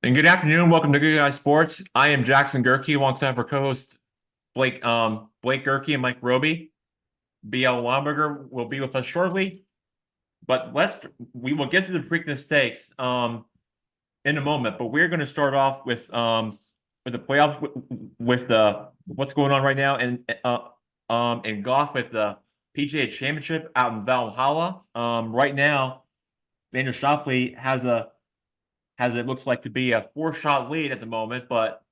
And good afternoon. Welcome to Good Guy Sports. I am Jackson Gerke, alongside our co-host Blake Gerke and Mike Roby. BL Lomberger will be with us shortly, but we will get to the Preakness stakes in a moment. But we're going to start off with the playoffs with the what's going on right now in golf with the PGA Championship out in Valhalla. Right now, Daniel Schauffele has it looks like to be a four-shot lead at the moment, but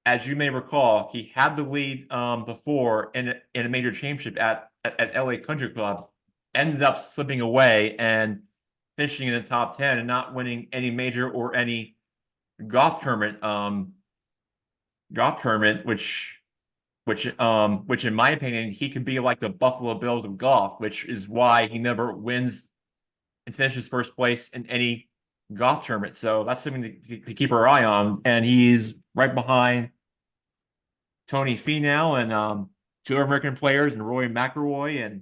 as you may recall, he had the lead before in a major championship at LA Country Club, ended up slipping away and finishing in the top 10 and not winning any major or any golf tournament golf tournament, which in my opinion he could be like the Buffalo Bills of golf, which is why he never wins and finishes first place in any golf tournament. So that's something to keep our eye on. And he's right behind Tony Finau and two American players and Rory McIlroy and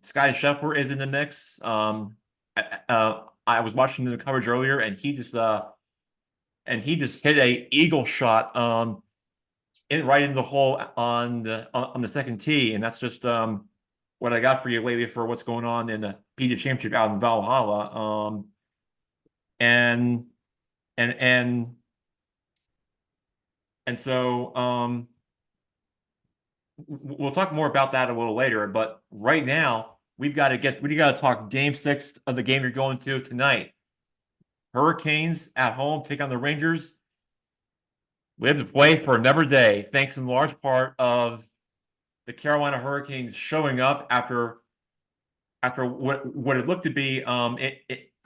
Scottie Scheffler is in the mix. I was watching the coverage earlier, and he just hit a eagle shot right in the hole on the second tee, and that's just what I got for you lately for what's going on in the PGA Championship out in Valhalla. And and and and so we'll talk more about that a little later, but right now we got to talk game 6 of the game you're going to tonight. Hurricanes at home take on the Rangers. We have to play for another day, thanks in large part of the Carolina Hurricanes showing up after what it looked to be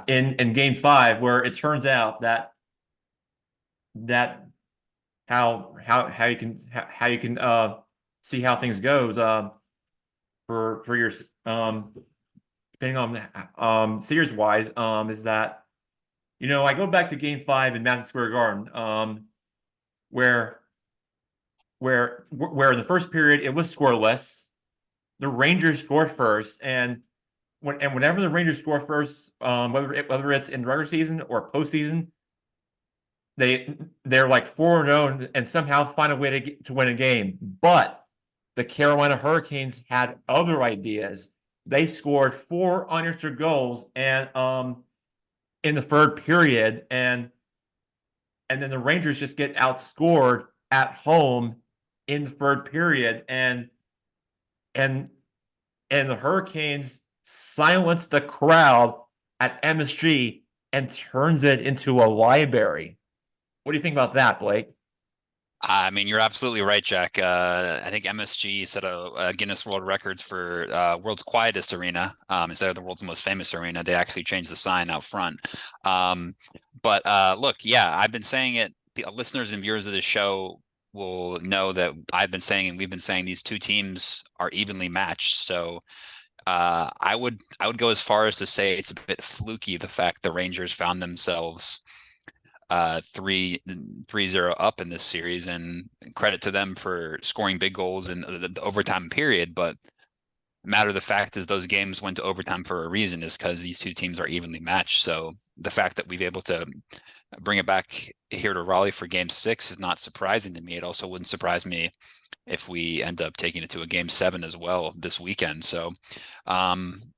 in game 5, where it turns out that how you can see how things goes for your depending on series wise is that I go back to game 5 in Madison Square Garden where where in the first period it was scoreless. The Rangers scored first, and whenever the Rangers score first, whether it's in regular season or postseason, they're like 4-0 and somehow find a way to win a game. But the Carolina Hurricanes had other ideas. They scored 4 unanswered goals and in the third period, and then the Rangers just get outscored at home in the third period, and the Hurricanes silence the crowd at MSG and turns it into a library. What do you think about that, Blake? I mean, you're absolutely right, Jack. I think MSG set a Guinness World Records for world's quietest arena instead of the world's most famous arena. They actually changed the sign out front. But look, yeah, I've been saying it. Listeners and viewers of the show will know that I've been saying and we've been saying these two teams are evenly matched. So I would go as far as to say it's a bit fluky the fact the Rangers found themselves 3-0 up in this series, and credit to them for scoring big goals in the overtime period. But matter of the fact is those games went to overtime for a reason, is because these two teams are evenly matched. So the fact that we've able to bring it back here to Raleigh for game 6 is not surprising to me. It also wouldn't surprise me if we end up taking it to a game 7 as well this weekend. So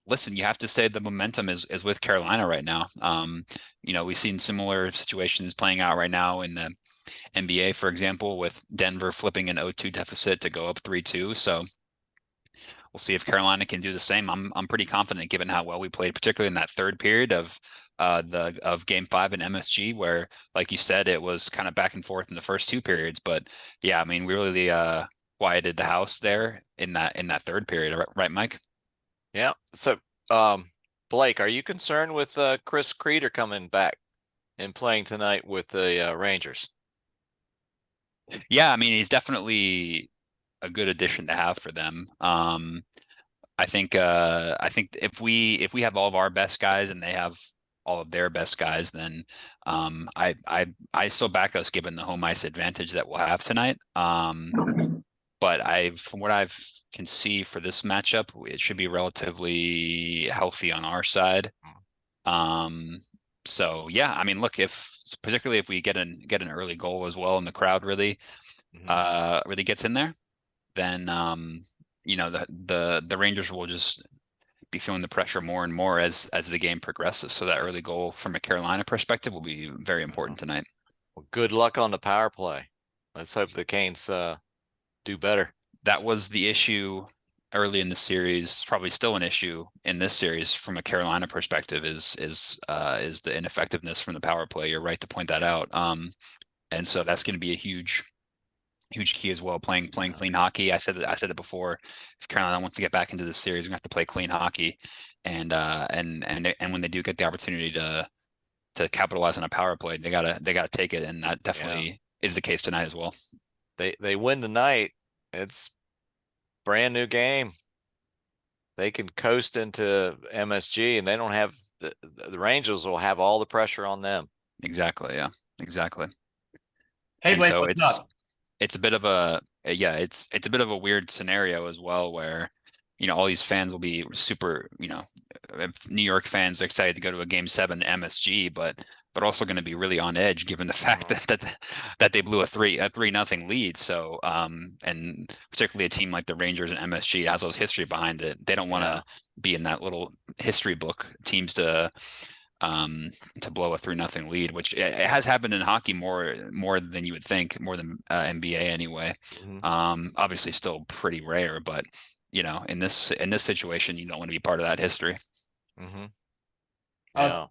listen, you have to say the momentum is with Carolina right now. We've seen similar situations playing out right now in the NBA, for example, with Denver flipping an 0-2 deficit to go up 3-2. So we'll see if Carolina can do the same. I'm pretty confident given how well we played, particularly in that third period of game 5 in MSG, where, like you said, it was kind of back and forth in the first 2 periods. But yeah, I mean, we really quieted the house there in that third period, right, Mike? Yeah. So, Blake, are you concerned with Chris Creeder coming back and playing tonight with the Rangers? Yeah, I mean, he's definitely a good addition to have for them. I think if we have all of our best guys and they have all of their best guys, then I still back us given the home ice advantage that we'll have tonight. But from what I can see for this matchup, it should be relatively healthy on our side. So yeah, I mean, look, particularly if we get an early goal as well, and the crowd really really gets in there, then the Rangers will just be feeling the pressure more and more as the game progresses. So that early goal from a Carolina perspective will be very important tonight. Well, good luck on the power play. Let's hope the Canes do better. That was the issue early in the series, probably still an issue in this series from a Carolina perspective is the ineffectiveness from the power play. You're right to point that out. And so that's going to be a huge key as well. Playing clean hockey. I said it before. If Carolina wants to get back into this series, we're gonna have to play clean hockey. And when they do get the opportunity to capitalize on a power play, they gotta take it. And that definitely is the case tonight as well. They win tonight. It's brand new game. They can coast into MSG, and they don't have the Rangers will have all the pressure on them. Exactly. Yeah. Exactly. Hey, And Blake, so what's up? it's a bit of a it's a bit of a weird scenario as well, where all these fans will be super, New York fans are excited to go to a Game 7 MSG, but also going to be really on edge given the fact that they blew a 3-0 lead. So and particularly a team like the Rangers and MSG has those history behind it. They don't want to be in that little history book teams to blow a 3-0 lead, which it has happened in hockey more than you would think, more than NBA anyway. Obviously still pretty rare, but in this situation, you don't want to be part of that history. Yeah.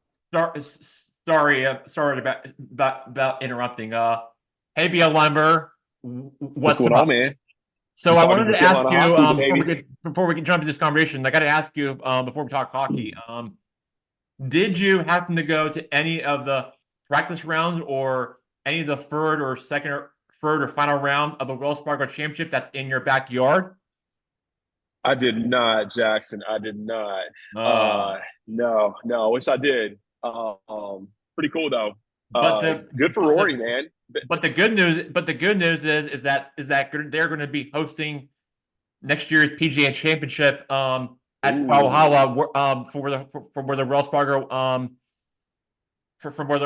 Sorry about interrupting. Hey, BL Lumber, what's going up? on, man? So I wanted to ask you hockey, before we can jump into this conversation. I got to ask you before we talk hockey. Did you happen to go to any of the practice rounds or any of the third or final round of the Wells Fargo Championship that's in your backyard? I did not, Jackson. I did not. No. I wish I did. Pretty cool though. Good for Rory, man. But the good news is that they're going to be hosting next year's PGA Championship at Valhalla from where the Wells Fargo from where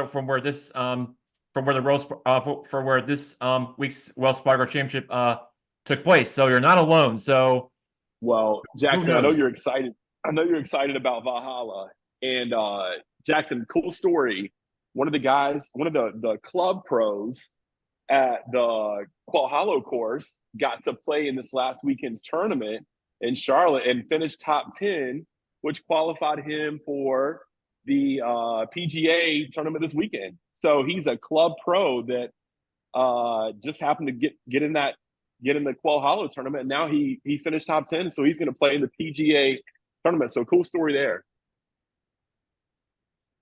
this week's Wells Fargo Championship took place. So you're not alone. So well, Jackson, I know you're excited. I know you're excited about Valhalla. And Jackson, cool story. One of the club pros at the Qual Hollow course got to play in this last weekend's tournament in Charlotte and finished top 10, which qualified him for the PGA tournament this weekend. So he's a club pro that just happened to get in the Qual Hollow tournament, and now he finished top 10, so he's going to play in the PGA tournament. So cool story there.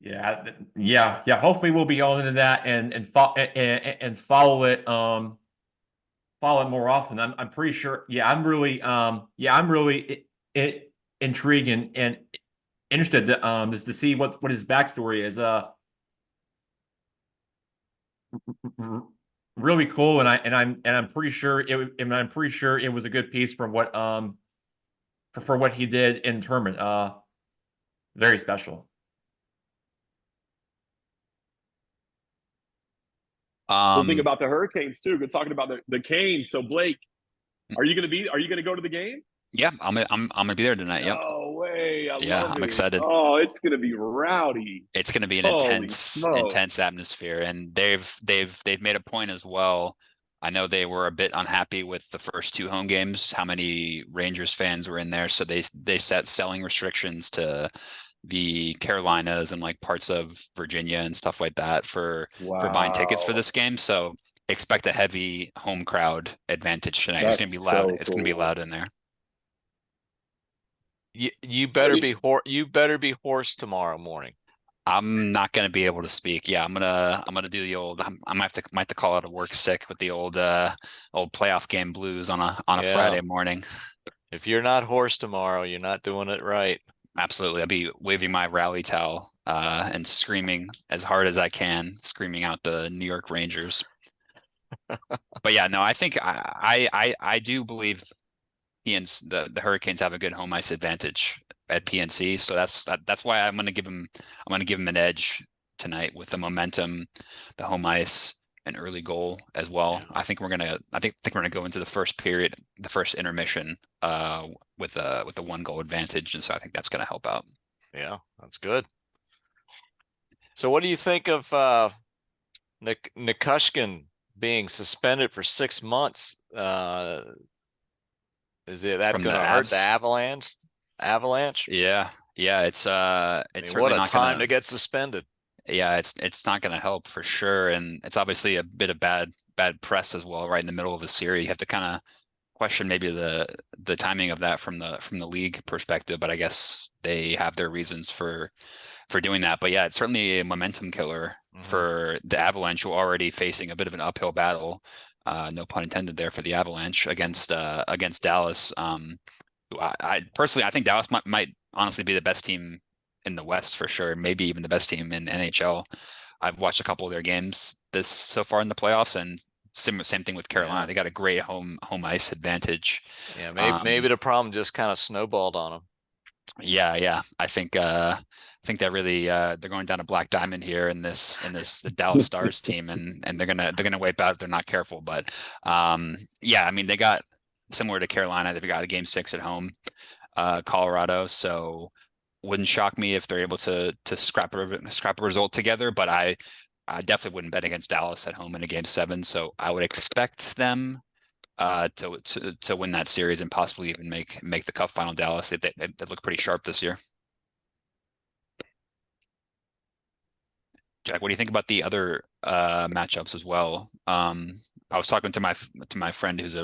Yeah. Hopefully, we'll be all into that and follow it more often. I'm pretty sure. Yeah, I'm really intrigued and interested to see what his backstory is. Really cool, and I'm pretty sure it was a good piece for what for what he did in the tournament. Very special. Cool thing about the Hurricanes too. Good talking about the Canes. So Blake, are you gonna go to the game? Yeah, I'm gonna be there tonight. Yep. No way! I'm excited. Oh, it's gonna be rowdy. It's gonna be an intense atmosphere, and they've made a point as well. I know they were a bit unhappy with the first 2 home games, how many Rangers fans were in there, so they set selling restrictions to the Carolinas and like parts of Virginia and stuff like that for buying tickets for this game. So expect a heavy home crowd advantage tonight. It's gonna be loud. It's gonna be loud in there. You better be hoarse tomorrow morning. I'm not gonna be able to speak. Yeah, I'm gonna do the old. I might have to call out of work sick with the old playoff game blues on a Friday morning. If you're not hoarse tomorrow, you're not doing it right. Absolutely. I'll be waving my Raleigh towel and screaming as hard as I can, screaming out the New York Rangers. But yeah, no, I think I do believe the Hurricanes have a good home ice advantage at PNC. So that's why I'm gonna give them an edge tonight with the momentum, the home ice, an early goal as well. Yeah. I think we're gonna go into the first period, the first intermission, with a 1-goal advantage, and so I think that's gonna help out. Yeah, that's good. So what do you think of Nikushkin being suspended for 6 months? Is that From going the to hurt the Avs? Avalanche? Yeah, it's I mean, certainly what a not time gonna. to get suspended. Yeah, it's not going to help for sure, and it's obviously a bit of bad press as well, right in the middle of a series. You have to kind of question maybe the timing of that from the league perspective, but I guess they have their reasons for doing that. But yeah, it's certainly a momentum killer for the Avalanche, who are already facing a bit of an uphill battle, no pun intended there, for the Avalanche against Dallas. I personally, I think Dallas might honestly be the best team in the West for sure, maybe even the best team in NHL. I've watched a couple of their games this so far in the playoffs, and same thing with Carolina. Yeah. They got a great home ice advantage. Yeah, maybe the problem just kind of snowballed on them. Yeah. I think they're really they're going down a black diamond here in this Dallas Stars team, and they're gonna wipe out if they're not careful. But yeah, I mean, they got, similar to Carolina, they've got a game 6 at home, Colorado. So wouldn't shock me if they're able to scrap a result together. But I definitely wouldn't bet against Dallas at home in a game 7. So I would expect them to win that series and possibly even make the Cup final. Dallas, they look pretty sharp this year. Jack, what do you think about the other matchups as well? I was talking to my friend who's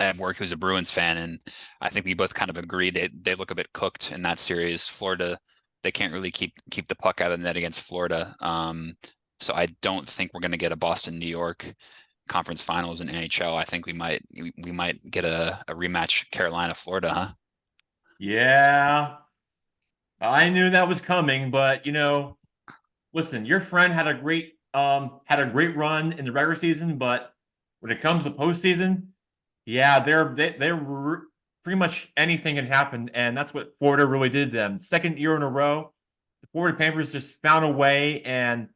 at work, who's a Bruins fan, and I think we both kind of agree they look a bit cooked in that series. Florida, they can't really keep the puck out of the net against Florida. So I don't think we're going to get a Boston-New York conference finals in NHL. I think we might get a rematch Carolina-Florida, huh? Yeah, I knew that was coming, but listen, your friend had a great run in the regular season, but when it comes to postseason, yeah, they're pretty much anything can happen, and that's what Florida really did to them. Second year in a row, the Florida Panthers just found a way and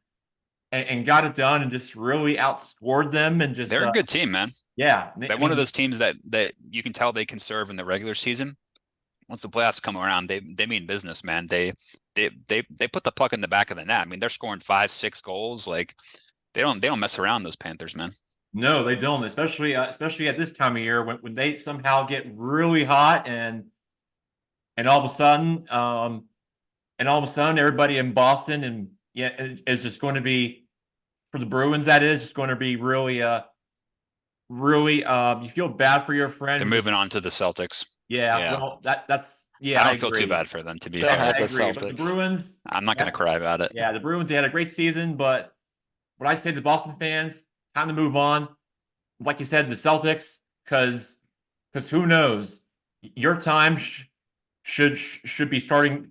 got it done, and just really outscored them, and just They're a good team, man. Yeah, They're one of those teams that you can tell they can serve in the regular season. Once the playoffs come around, they mean business, man. They put the puck in the back of the net. I mean, they're scoring 5-6 goals. Like, they don't mess around, those Panthers, man. No, they don't, especially at this time of year when they somehow get really hot, and all of a sudden everybody in Boston and is just going to be, for the Bruins, that is just going to be really you feel bad for your friend. They're moving on to the Celtics. Yeah. Well, that's yeah. I don't feel too bad for them, to be They'll fair. have the agree. But Celtics. the Bruins, I'm not going to cry about it. yeah, the Bruins, they had a great season, but what I say to Boston fans, time to move on. Like you said, the Celtics, because who knows, your time should be starting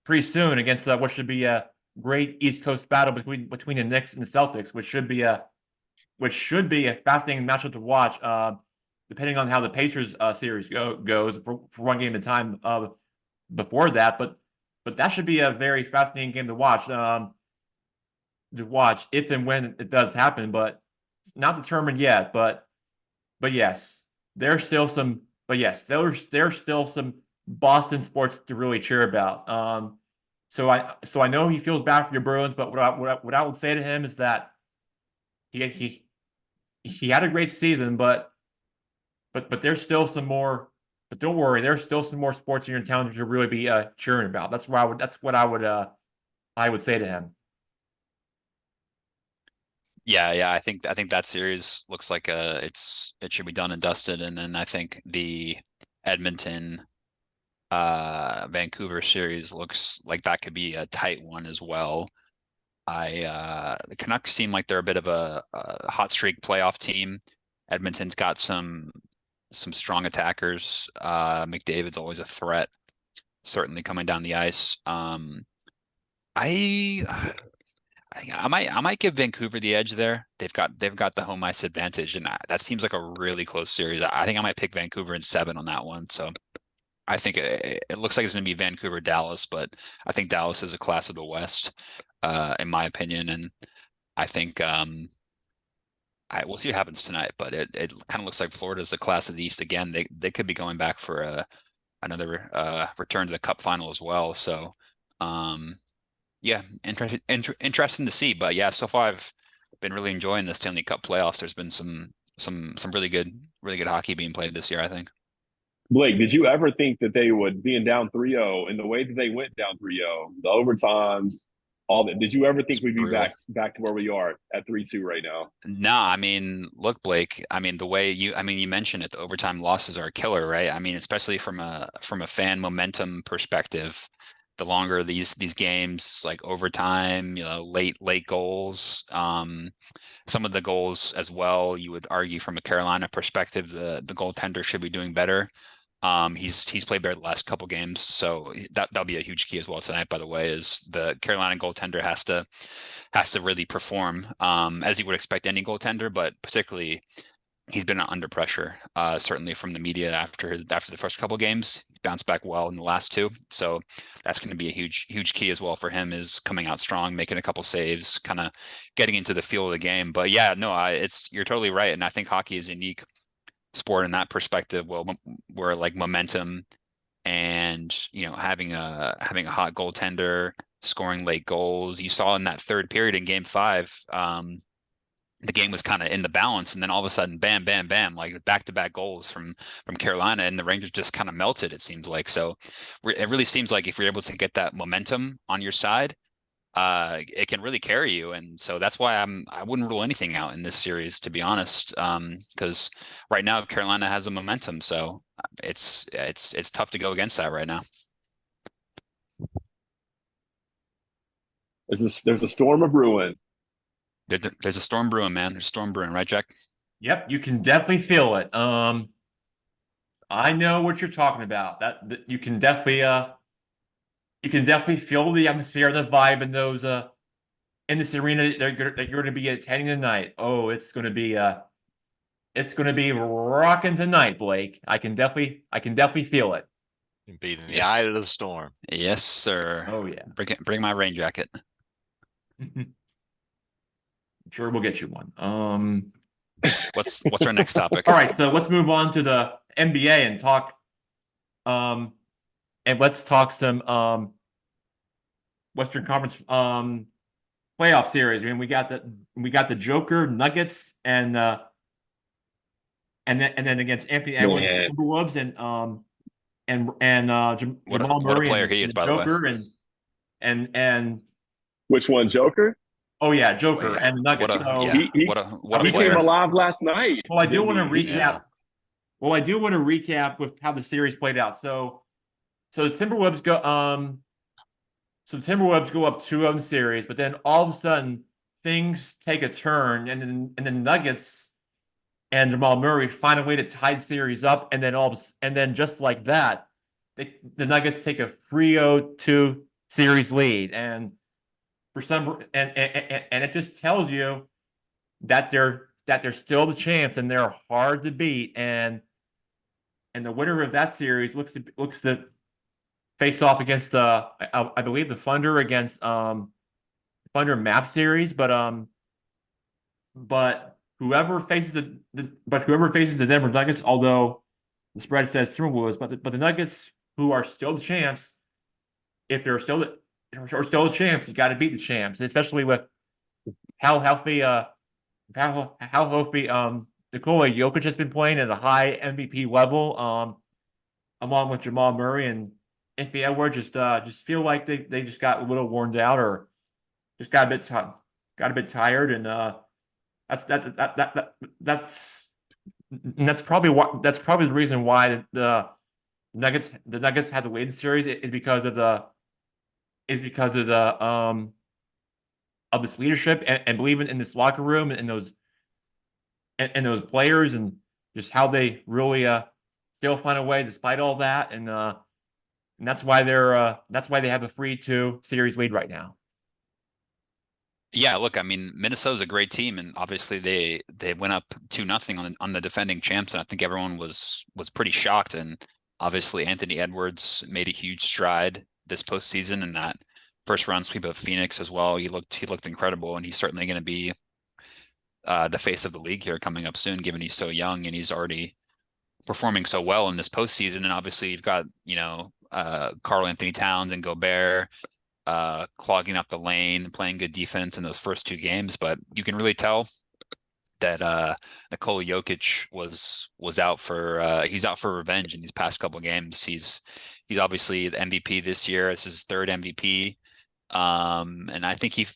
pretty soon against what should be a great East Coast battle between the Knicks and the Celtics, which should be a fascinating matchup to watch. Depending on how the Pacers series goes for one game at a time before that, but that should be a very fascinating game to watch. If and when it does happen, but not determined yet. But yes, there's still some. But yes, there's still some Boston sports to really cheer about. So I know he feels bad for your Bruins, but what I would say to him is that he had a great season, but there's still some more. But don't worry, there's still some more sports in your town to really be cheering about. That's what I would say to him. Yeah. I think that series looks like it should be done and dusted, and then I think the Edmonton Vancouver series looks like that could be a tight one as well. The Canucks seem like they're a bit of a hot streak playoff team. Edmonton's got some strong attackers. McDavid's always a threat, certainly coming down the ice. I might give Vancouver the edge there. They've got the home ice advantage, and that seems like a really close series. I think I might pick Vancouver in 7 on that one. So I think it looks like it's going to be Vancouver Dallas, but I think Dallas is a class of the West. in my opinion. And I think we'll see what happens tonight, but it kind of looks like Florida's the class of the East again. They could be going back for another return to the Cup final as well. So yeah, interesting to see. But yeah, so far I've been really enjoying the Stanley Cup playoffs. There's been some really good hockey being played this year, I think. Blake, did you ever think that they would, being down 3-0 and the way that they went down 3-0, the overtimes, all that, did you ever think It's we'd be brutal. back to where we are at 3-2 right now? No, I mean, look, Blake, I mean, the way you mentioned it, the overtime losses are a killer, right? I mean, especially from a fan momentum perspective, the longer these games, like overtime, late goals, some of the goals as well, you would argue from a Carolina perspective, the goaltender should be doing better. He's played better the last couple games, so that'll be a huge key as well tonight. By the way, is the Carolina goaltender has to really perform, as you would expect any goaltender, but particularly he's been under pressure, certainly from the media after the first couple games. He bounced back well in the last two, so that's going to be a huge key as well for him, is coming out strong, making a couple saves, kind of getting into the feel of the game. But yeah, no, you're totally right, and I think hockey is a unique sport in that perspective. Well, where like momentum and having a hot goaltender, scoring late goals. You saw in that third period in Game 5. The game was kind of in the balance, and then all of a sudden, bam, bam, bam, like back-to-back goals from Carolina, and the Rangers just kind of melted, it seems like. So it really seems like if you're able to get that momentum on your side, it can really carry you. And so that's why I wouldn't rule anything out in this series, to be honest, because right now Carolina has a momentum, so it's tough to go against that right now. There's a storm of ruin. There's a storm brewing, man. There's a storm brewing, right, Jack? Yep, you can definitely feel it. I know what you're talking about. That you can definitely feel the atmosphere, the vibe in those in this arena that you're going to be attending tonight. Oh, it's going to be rocking tonight, Blake. I can definitely feel it. Being in the Yes. eye of the storm. Yes, sir. Oh yeah. Bring my rain jacket. Sure, we'll get you one. What's our next topic? All right, so let's move on to the NBA and talk and let's talk some Western Conference playoff series. I mean, we got the Joker, Nuggets, and then against Anthony Edwards, Timberwolves, and Jamal Murray, what a player and he is, the by Joker, the way. and Which one, Joker? oh yeah, Joker Yeah. and Nuggets. What a He player. came alive last night. Well, I do want to recap. Yeah. Well, I do want to recap with how the series played out. So the Timberwolves go up 2-0 in the series, but then all of a sudden things take a turn, and then Nuggets and Jamal Murray find a way to tie the series up, and then just like that, the Nuggets take a 3-0-2 series lead, and for some and it just tells you that they're still the champs and they're hard to beat, and the winner of that series looks to face off against I believe the Thunder against Thunder map series, but whoever faces the Denver Nuggets, although the spread says Timberwolves, but the Nuggets, who are still the champs, if they're still the champs, you got to beat the champs, especially with how healthy Nikola Jokic has been playing at a high MVP level, along with Jamal Murray and Anthony Edwards. Just feel like they just got a little worn out, or just got a bit tired, and that's probably the reason why the Nuggets had to lead the series is because of this leadership and believing in this locker room and those players, and just how they really still find a way despite all that, and that's why they have a 3-2 series lead right now. Yeah, look, I mean, Minnesota's a great team, and obviously they went up 2-0 on the defending champs, and I think everyone was pretty shocked. And obviously Anthony Edwards made a huge stride this postseason, and that first round sweep of Phoenix as well. He looked incredible, and he's certainly going to be the face of the league here coming up soon, given he's so young and he's already performing so well in this postseason. And obviously you've got, Karl Anthony Towns and Gobert clogging up the lane, playing good defense in those first 2 games. But you can really tell that Nikola Jokic was out for he's out for revenge in these past couple of games. He's obviously the MVP this year. It's his 3rd MVP. And I think he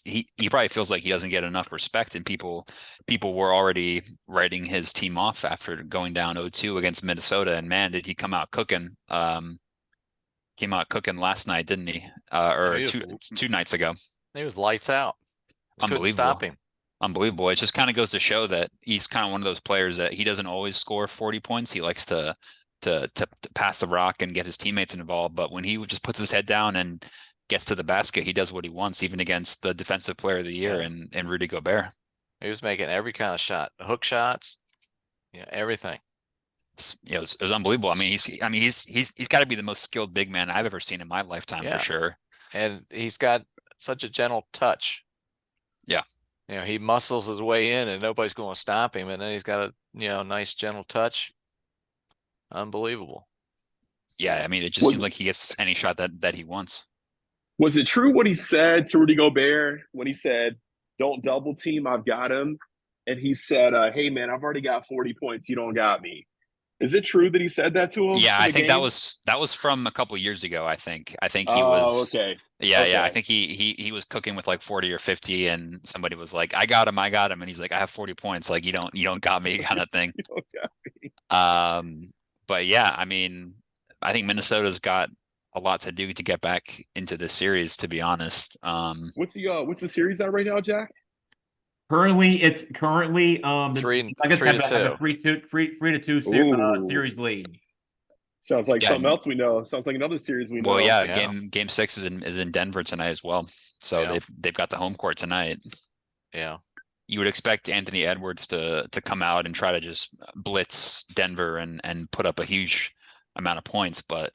probably feels like he doesn't get enough respect, and people were already writing his team off after going down 0-2 against Minnesota. And man, did he come out cooking. Came out cooking last night, didn't he? Or two nights ago. He was lights out. Couldn't stop him. Unbelievable. It just kind of goes to show that he's kind of one of those players that he doesn't always score 40 points. He likes to pass the rock and get his teammates involved. But when he just puts his head down and gets to the basket, he does what he wants, even against the defensive player of the year and Rudy Gobert. He was making every kind of shot, hook shots, everything. It was unbelievable. I mean, he's got to be the most skilled big man I've ever seen in my lifetime for sure. And he's got such a gentle touch. Yeah. He muscles his way in and nobody's going to stop him. And then he's got a nice gentle touch. Unbelievable. Yeah. I mean, it just seems like he gets any shot that he wants. Was it true what he said to Rudy Gobert when he said, "Don't double team, I've got him"? And he said, "Hey man, I've already got 40 points. You don't got me." Is it true that he said that to him? Yeah, I think that was from a couple of years ago. I think he was. Okay. Yeah, okay. yeah. I think he was cooking with like 40 or 50, and somebody was like, "I got him," and he's like, "I have 40 points. Like you don't got me," kind of thing. You don't got me. But yeah, I mean, I think Minnesota's got a lot to do to get back into this series, to be honest. What's the series at right now, Jack? It's currently 3-2. 3-2 series lead. Sounds like something else we know. Sounds like another series we know. Well, yeah. Game 6 is in Denver tonight as well. So they've got the home court tonight. Yeah. You would expect Anthony Edwards to come out and try to just blitz Denver and put up a huge amount of points, but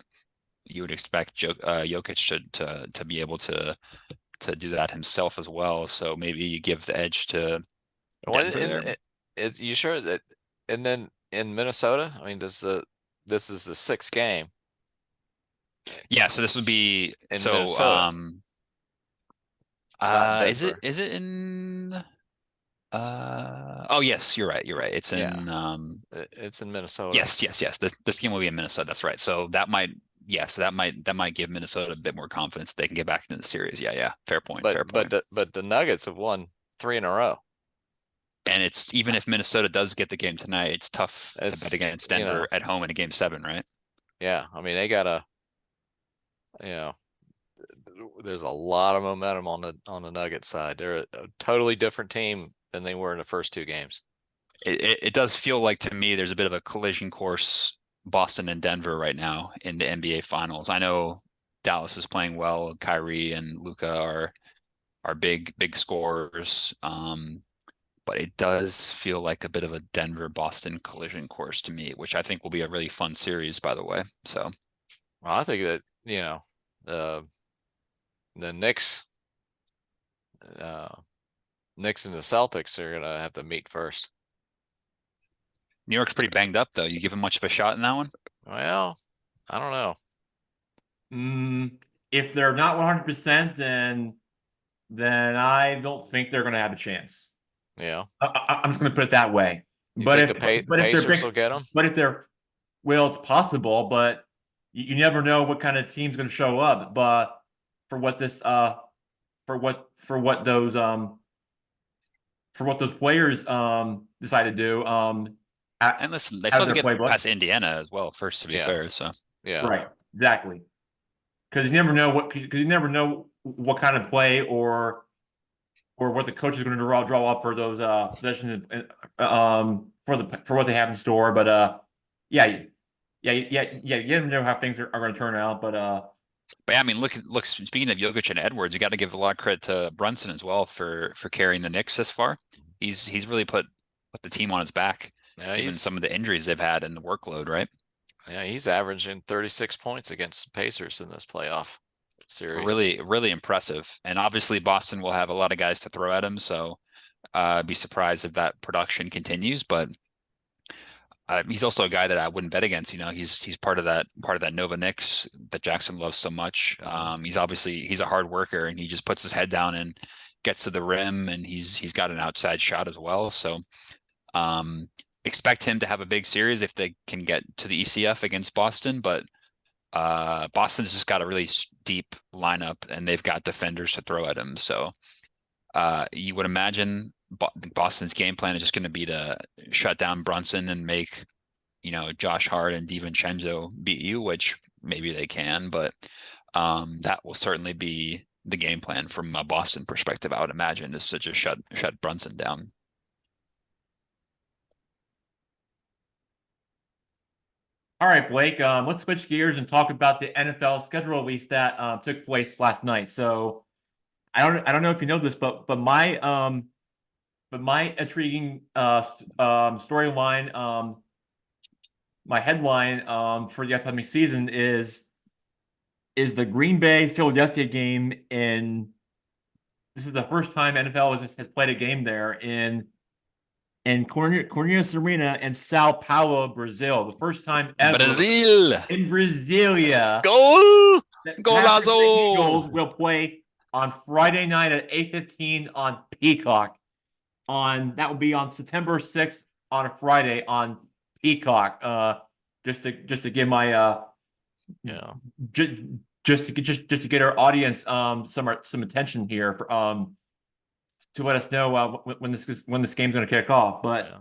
you would expect Jokic to be able to do that himself as well. So maybe you give the edge to Denver. You sure that? And then in Minnesota, I mean, this is the 6th game. Yeah, so this would be in so. Minnesota. Is it in? Oh yes, you're right. It's in. It's in Minnesota. Yes. This game will be in Minnesota. That's right. So that might give Minnesota a bit more confidence they can get back into the series. Yeah. Fair point. But the Nuggets have won 3 in a row. And it's even if Minnesota does get the game tonight, it's tough to bet against Denver at home in a game 7, right? Yeah, I mean they gotta. There's a lot of momentum on the Nuggets side. They're a totally different team than they were in the first 2 games. It does feel like to me there's a bit of a collision course, Boston and Denver right now in the NBA Finals. I know Dallas is playing well. Kyrie and Luka are big scorers, but it does feel like a bit of a Denver-Boston collision course to me, which I think will be a really fun series, by the way. So, well, I think that the Knicks and the Celtics are gonna have to meet first. New York's pretty banged up, though. You give him much of a shot in that one? Well, I don't know. If they're not 100%, then I don't think they're going to have a chance. Yeah, I'm just going to put it that way. But if the Pacers will get them, it's possible, but you never know what kind of team's going to show up. But for what those players decide to do, and listen, they still have to get past Indiana as well first, to be fair. So yeah, right, exactly. Because you never know what kind of play or what the coach is going to draw up for those possessions for what they have in store. But you never know how things are going to turn out. But yeah, I mean, look. Speaking of Jokic and Edwards, you got to give a lot of credit to Brunson as well for carrying the Knicks this far. He's really put the team on his back, given some of the injuries they've had and the workload, right? Yeah, he's averaging 36 points against the Pacers in this playoff. series. Really impressive. And obviously Boston will have a lot of guys to throw at him, so be surprised if that production continues. But he's also a guy that I wouldn't bet against. He's part of that Nova Knicks that Jackson loves so much. He's a hard worker, and he just puts his head down and gets to the rim, and he's got an outside shot as well. So expect him to have a big series if they can get to the ECF against Boston. But Boston's just got a really deep lineup, and they've got defenders to throw at him. So you would imagine Boston's game plan is just going to be to shut down Brunson and make, Josh Hart and DiVincenzo beat you, which maybe they can, but that will certainly be the game plan from a Boston perspective, I would imagine, is to just shut Brunson down. All right, Blake, let's switch gears and talk about the NFL schedule release that took place last night. So I don't know if you know this, but my intriguing storyline, my headline for the upcoming season is the Green Bay Philadelphia game this is the first time NFL has played a game there in Cornelius Arena in Sao Paulo, Brazil. The first time ever Brazil in Brasilia. Goal! Golazo! Eagles will play on Friday night at 8:15 on Peacock. That will be on September 6th on a Friday on Peacock. Just to give my just to get our audience some attention here for to let us know when this game's going to kick off. But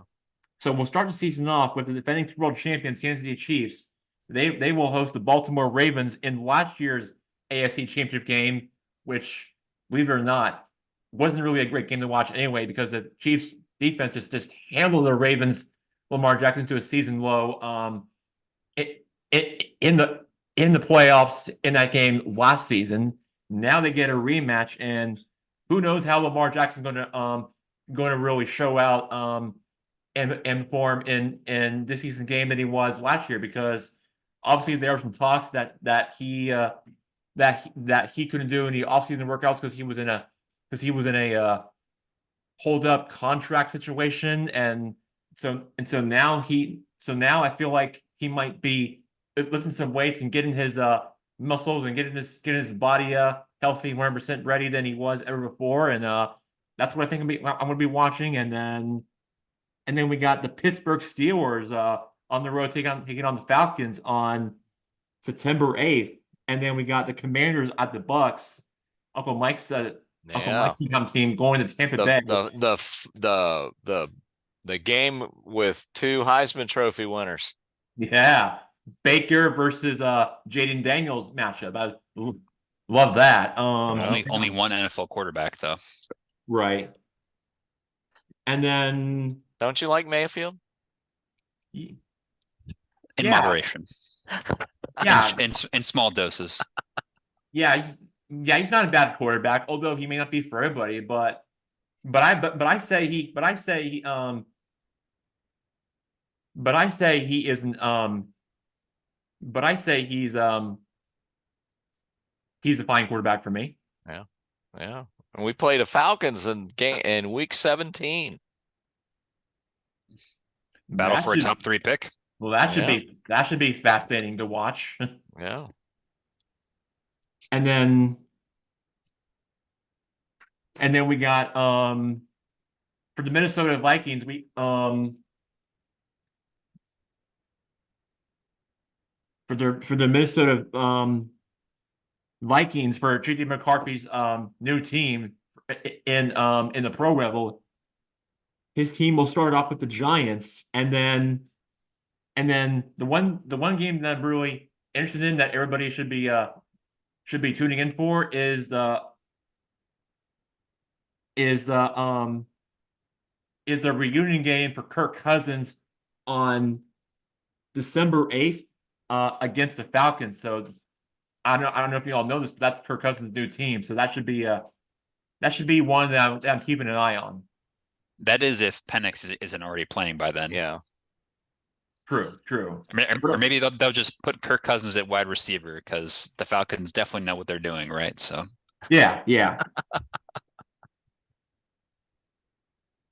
so we'll start the season off with the defending Super Bowl champions Kansas City Chiefs. They will host the Baltimore Ravens in last year's AFC Championship game, which, believe it or not, wasn't really a great game to watch anyway because the Chiefs defense just handled the Ravens, Lamar Jackson, to a season low in the playoffs in that game last season. Now they get a rematch, and who knows how Lamar Jackson's going to really show out and perform in this season game than he was last year, because obviously there were some talks that he couldn't do any offseason workouts because he was in a hold up contract situation, and so now I feel like he might be lifting some weights and getting his muscles and getting his body healthy, 100% ready than he was ever before, and that's what I think I'm going to be watching. And then we got the Pittsburgh Steelers on the road taking on the Falcons on September 8th, and then we got the Commanders at the Bucks. Uncle Mike's team going to Tampa Bay. The game with two Heisman Trophy winners. Yeah, Baker versus Jaden Daniels matchup. I love that. Only one NFL quarterback though. Right. And then, don't you like Mayfield? In moderation. Yeah. In small doses. Yeah, he's not a bad quarterback, although he may not be for everybody. But I say he isn't. But I say he's a fine quarterback for me. Yeah. And we played the Falcons in week 17. Battle for a top 3 pick. Well, that should be fascinating to watch. Yeah. And then we got for the Minnesota Vikings, for the Minnesota Vikings, for J.D. McCarthy's new team in the pro level, his team will start off with the Giants, and then the one game that I'm really interested in that everybody should be tuning in for is the reunion game for Kirk Cousins on December 8th against the Falcons. So I don't know if you all know this, but that's Kirk Cousins' new team. So that should be one that I'm keeping an eye on. That is if Penix isn't already playing by then. Yeah. True. I mean, or maybe they'll just put Kirk Cousins at wide receiver because the Falcons definitely know what they're doing, right? So Yeah.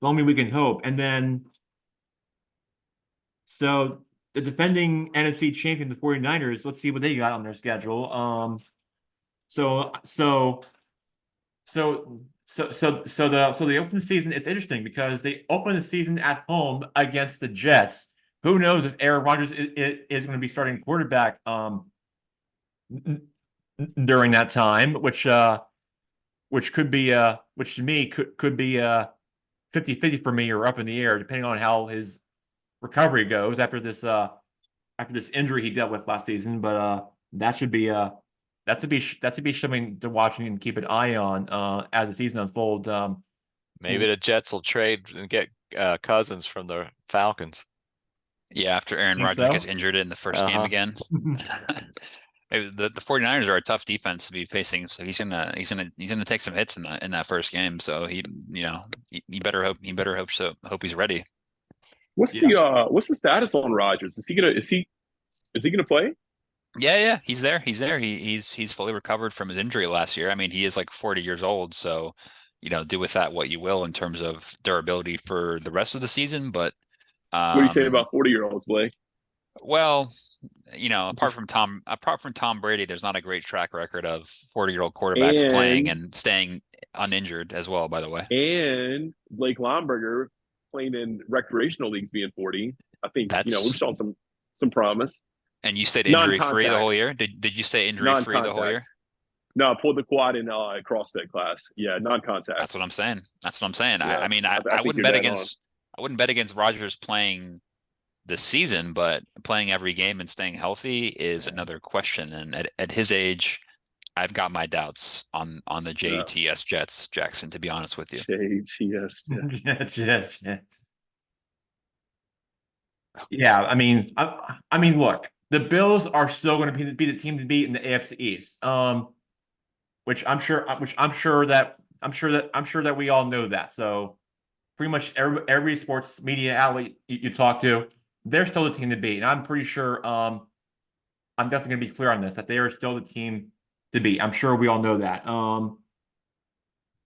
Only we can hope. And then, so the defending NFC champion, the 49ers, let's see what they got on their schedule. So they open the season. It's interesting because they open the season at home against the Jets. Who knows if Aaron Rodgers is going to be starting quarterback during that time, which could be which to me could be 50-50 for me, or up in the air, depending on how his recovery goes after this injury he dealt with last season. But that should be something to watch and keep an eye on as the season unfolds. Maybe the Jets will trade and get Cousins from the Falcons. yeah, after Aaron Think Rodgers so? gets injured in the first game again. Maybe the 49ers are a tough defense to be facing, so he's gonna take some hits in that first game. So he better hope he's ready. What's the status on Rodgers? Is he gonna play? Yeah, he's there. He's fully recovered from his injury last year. I mean, he is like 40 years old, so do with that what you will in terms of durability for the rest of the season. But What do you say about 40-year-olds, Blake? well, apart from Tom Brady, there's not a great track record of 40-year-old quarterbacks playing and staying uninjured as well, by the way. And Blake Lomberger playing in recreational leagues being 40. I think we've shown some promise. And you stayed injury free the whole year? Did you stay injury free the whole year? No, I pulled the quad in CrossFit class. Yeah, non-contact. That's what I'm saying. Yeah, I mean, I wouldn't bet against Rodgers playing this season, but playing every game and staying healthy is another question. And at his age, I've got my doubts on the JTS Jets, Jackson, to be honest with you. JTS Jets. Yeah, I mean, look, the Bills are still going to be the team to beat in the AFC East. Which I'm sure that we all know that. So pretty much every sports media outlet you talk to, they're still the team to beat. And I'm pretty sure I'm definitely going to be clear on this, that they are still the team to beat. I'm sure we all know that.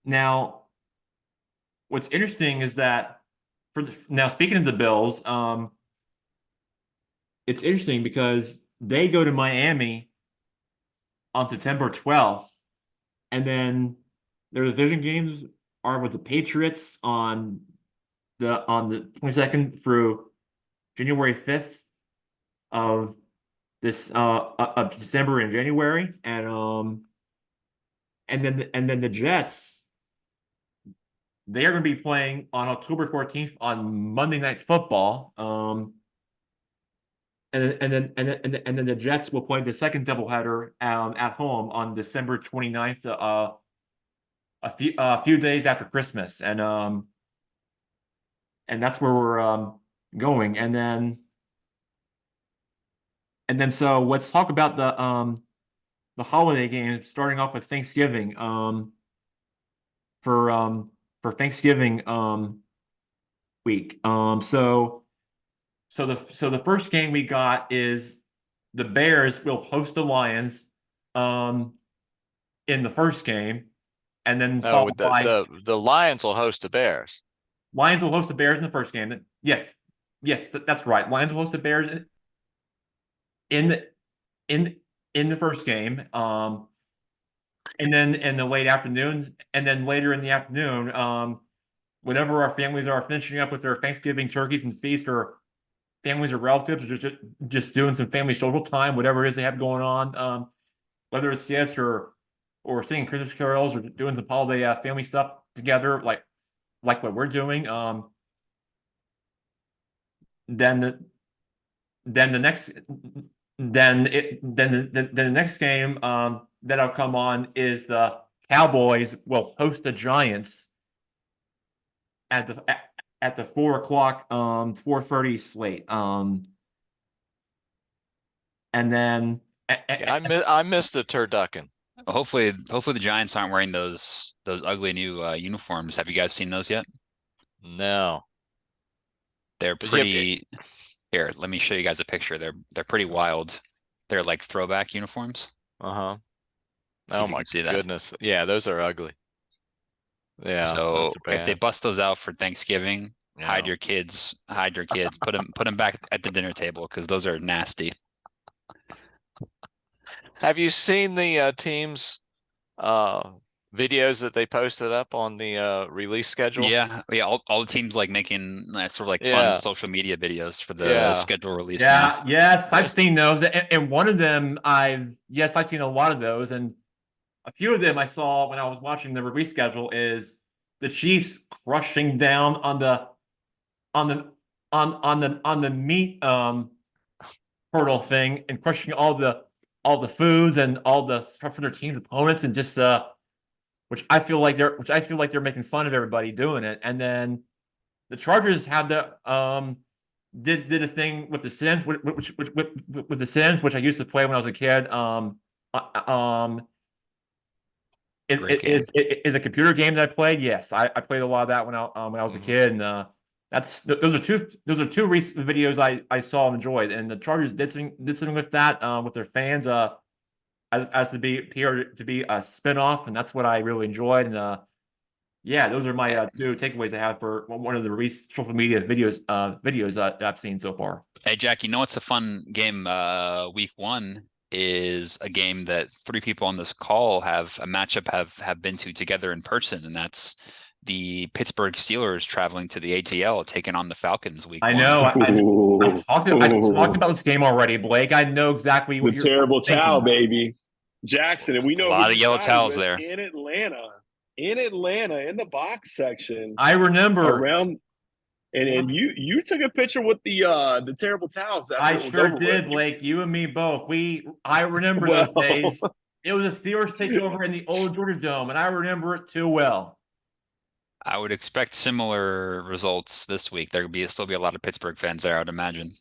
Now, what's interesting is that speaking of the Bills, it's interesting because they go to Miami on September 12th, and then their division games are with the Patriots on the 22nd through January 5th of this of December and January, and then the Jets, they are going to be playing on October 14th on Monday Night Football. And then the Jets will play the second doubleheader at home on December 29th, a few days after Christmas, and that's where we're going. And then so let's talk about the holiday games, starting off with Thanksgiving. For Thanksgiving week. So the first game we got is the Bears will host the Lions in the first game, and then No, the Lions will host the Bears. Lions will host the Bears in the first game. Yes, that's right. Lions will host the Bears in the first game. And then in the late afternoon, and then later in the afternoon, whenever our families are finishing up with their Thanksgiving turkeys and feast, or families or relatives are just doing some family social time, whatever it is they have going on, whether it's gifts or singing Christmas carols or doing some holiday family stuff together, like what we're doing. Then the next game that'll come on is the Cowboys will host the Giants at the 4:30 slate. And then I missed the turducken. Well, hopefully the Giants aren't wearing those ugly new uniforms. Have you guys seen those yet? No. They're pretty. Here, let me show you guys a picture. They're pretty wild. They're like throwback uniforms. Uh-huh. See if Oh you my can see that. goodness. Yeah, those are ugly. Yeah, So those are if they bad. bust those out for Thanksgiving, hide Yeah. your kids, put them back at the dinner table because those are nasty. Have you seen the teams videos that they posted up on the release schedule? Yeah, yeah. All the teams like making sort of like fun Yeah. social media videos for the Yeah. schedule release now. Yeah, yes, I've seen those, and one of them I've seen a lot of those, and a few of them I saw when I was watching the release schedule is the Chiefs crushing down on the on the meat hurdle thing and crushing all the foods and all the stuff for their team's opponents and just which I feel like they're making fun of everybody doing it. And then the Chargers had the did a thing with the Sims with the Sims, which I used to play when I was a kid. Uh, um Great game. it is a computer game that I played. Yes, I played a lot of that when I was a kid, and those are two recent videos I saw and enjoyed, and the Chargers did something with that with their fans as to be a spinoff, and that's what I really enjoyed. And yeah, those are my two takeaways I have for one of the recent social media videos that I've seen so far. Hey Jack, you know what's a fun game? Week 1 is a game that 3 people on this call have been to together in person, and that's the Pittsburgh Steelers traveling to the ATL, taking on the Falcons week I 1. know. I've talked about this game already, Blake. I know exactly what The you're terrible thinking. towel, baby. Jackson, and we A know lot who of you yellow sided towels with there. in Atlanta. In Atlanta, in the box section. I remember. Around and you took a picture with the terrible towels after I it was sure over did, with. Blake. You and me both. I remember Well, those days. It was a Steelers takeover in the old Georgia Dome, and I remember it too well. I would expect similar results this week. There would still be a lot of Pittsburgh fans there, I would imagine.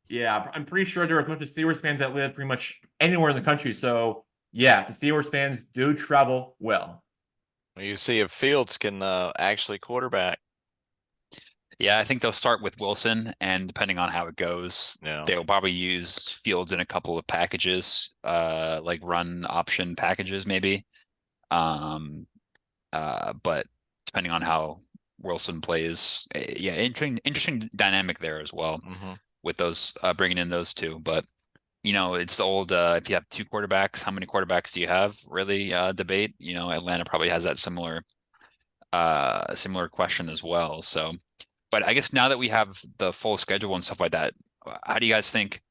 Yeah, I'm pretty sure there are a bunch of Steelers fans that live pretty much anywhere in the country. So yeah, the Steelers fans do travel well. You see if Fields can actually quarterback. Yeah, I think they'll start with Wilson, and depending on how it goes, Yeah. they'll probably use Fields in a couple of packages, like run option packages maybe. But depending on how Wilson plays, yeah, interesting dynamic there as well with those bringing in those two. But it's the old if you have 2 quarterbacks, how many quarterbacks do you have? Really debate. Atlanta probably has that similar question as well. So. But I guess now that we have the full schedule and stuff like that, how do you guys think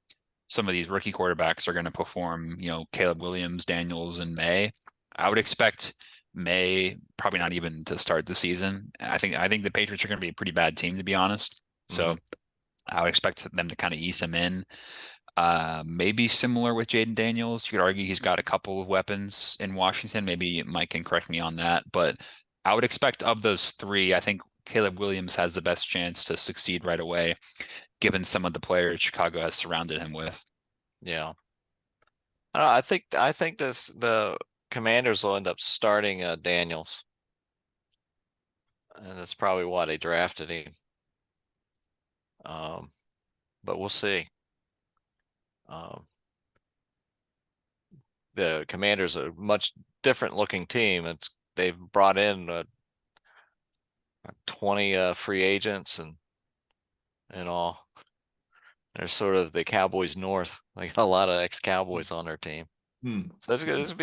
some of these rookie quarterbacks are going to perform? Caleb Williams, Daniels, and May. I would expect May probably not even to start the season. I think the Patriots are going to be a pretty bad team, to be honest. So I would expect them to kind of ease him in. Maybe similar with Jaden Daniels. You could argue he's got a couple of weapons in Washington. Maybe Mike can correct me on that, but I would expect of those 3, I think Caleb Williams has the best chance to succeed right away, given some of the players Chicago has surrounded him with. Yeah. I think the Commanders will end up starting Daniels. And that's probably why they drafted him. But we'll see. The Commanders are a much different looking team. They've brought in 20 free agents and all. They're sort of the Cowboys North. They got a lot of ex-Cowboys on their team. So it's going to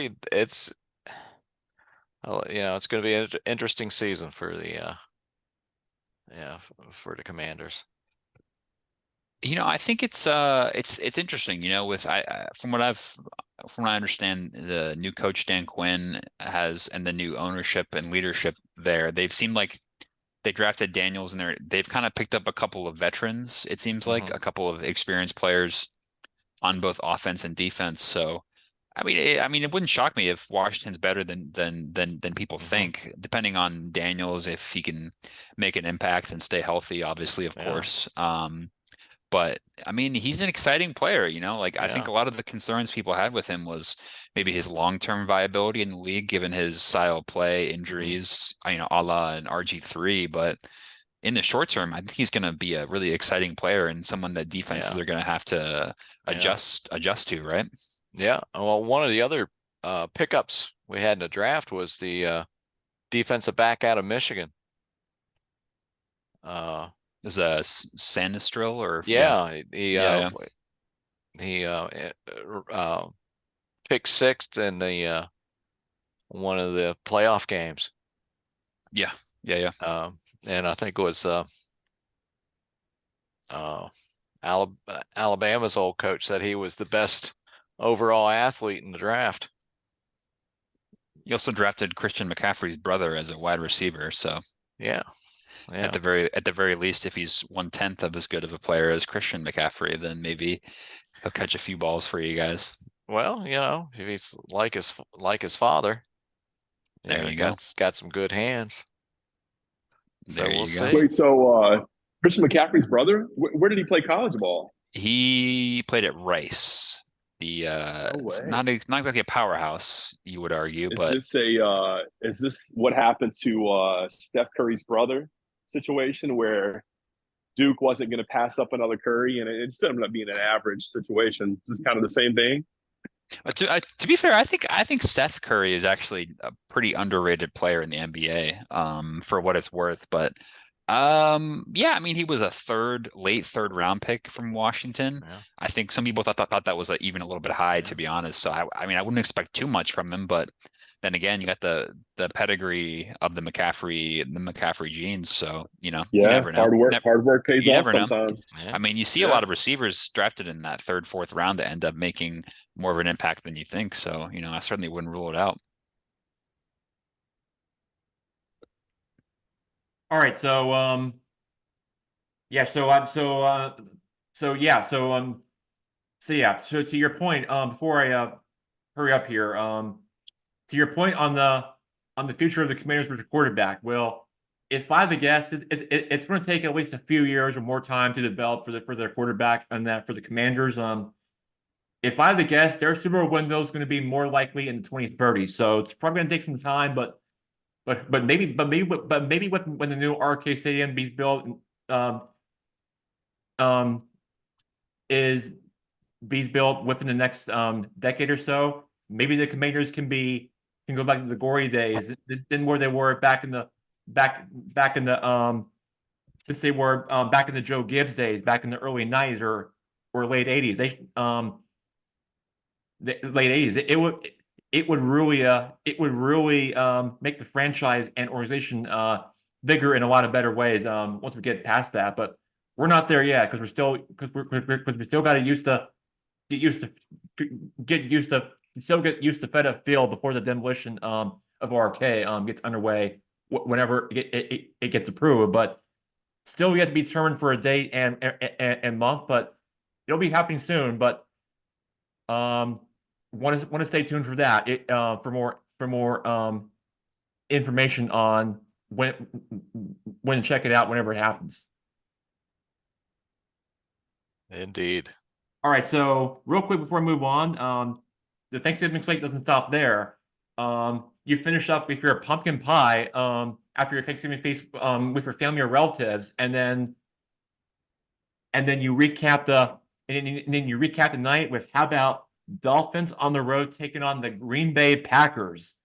be an interesting season for the for the Commanders. I think it's interesting. With from what I understand, the new coach Dan Quinn and the new ownership and leadership there, they've seemed like they drafted Daniels and they've kind of picked up a couple of veterans. It seems like a couple of experienced players on both offense and defense. So, I mean, it wouldn't shock me if Washington's better than people think, depending on Daniels, if he can make an impact and stay healthy, obviously, of course. But I mean, he's an exciting player, I think a lot of the concerns people had with him was maybe his long-term viability in the league, given his style of play, injuries, a la an RG3. But in the short term, I think he's going to be a really exciting player and someone that defenses are going to have to adjust to, right? Yeah. Well, one of the other pickups we had in the draft was the defensive back out of Michigan. Is a Sanistril or he picked sixth in the one of the playoff games. Yeah. And I think it was Alabama's old coach said he was the best overall athlete in the draft. He also drafted Christian McCaffrey's brother as a wide receiver, so yeah. At the very least, if he's 1/10 of as good of a player as Christian McCaffrey, then maybe he'll catch a few balls for you guys. Well, if he's like his father, there you go. Got some good hands. So we'll see. Wait, so Christian McCaffrey's brother, where did he play college ball? He played at Rice. It's not exactly a powerhouse, you would argue, but is this what happened to Steph Curry's brother situation where Duke wasn't going to pass up another Curry and it just ended up being an average situation? Is this kind of the same thing? To be fair, I think Seth Curry is actually a pretty underrated player in the NBA, for what it's worth. But yeah, I mean, he was a late third round pick from Washington. Yeah. I think some people thought that was even a little bit high, to be honest. So I mean, I wouldn't expect too much from him, but then again, you got the pedigree of the McCaffrey genes. So, you never know. Hard work pays off sometimes. I mean, you see a lot of receivers drafted in that third, fourth round that end up making more of an impact than you think. So, I certainly wouldn't rule it out. All right, so so to your point, before I hurry up here, to your point on the future of the Commanders with the quarterback, well, if I had to guess, it's going to take at least a few years or more time to develop for their quarterback and that for the Commanders. If I had to guess, their Super Bowl window is going to be more likely in the 2030s, so it's probably going to take some time, but maybe when the new RK Stadium is built, is built within the next decade or so, maybe the Commanders can go back to the glory days, than where they were back in the since they were back in the Joe Gibbs days, back in the early 90s or late 80s. The late 80s. It would really make the franchise and organization bigger in a lot of better ways once we get past that. But we're not there yet because we still got to get used to FedEx Field before the demolition of RK gets underway whenever it gets approved. But still, we have to be determined for a date and month. But it'll be happening soon. But want to stay tuned for that. For more information on when to check it out whenever it happens. Indeed. All right, so real quick before I move on, the Thanksgiving slate doesn't stop there. You finish up with your pumpkin pie after your Thanksgiving feast with your family or relatives, and then you recap the night with how about Dolphins on the road taking on the Green Bay Packers.